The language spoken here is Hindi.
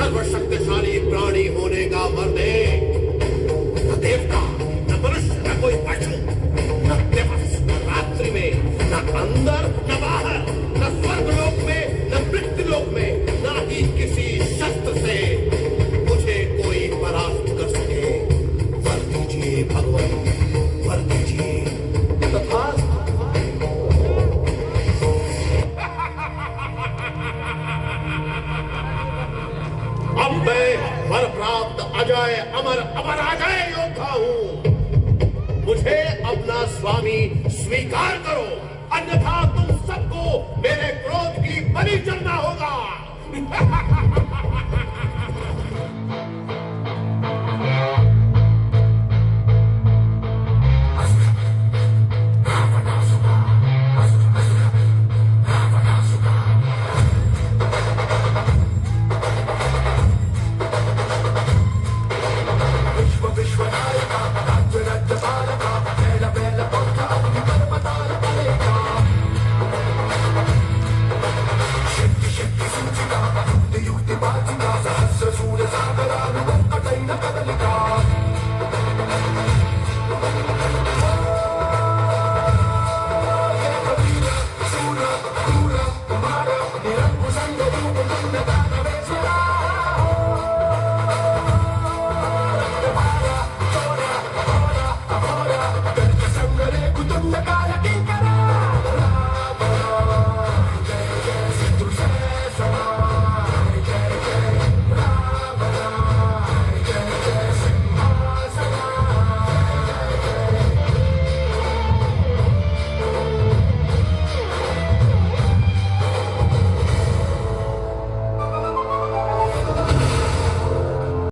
सर्वशक्तिशाली प्राणी होने का वर दे। न देवता, न मनुष्य, न कोई पशु, न दिवस, न रात्रि में, न अंदर, न बाहर, न स्वर्गलोक में, न मृत्युलोक में, न ही किसी शस्त्र से मुझे कोई परास्त कर सके। वर दीजिए भगवान, वर दीजिए। तथास्तु। अब मैं वर प्राप्त अजय अमर अमराजय योद्धा हूं। मुझे अपना स्वामी स्वीकार करो, अन्यथा तुम सबको मेरे क्रोध की बलि चढ़ना होगा।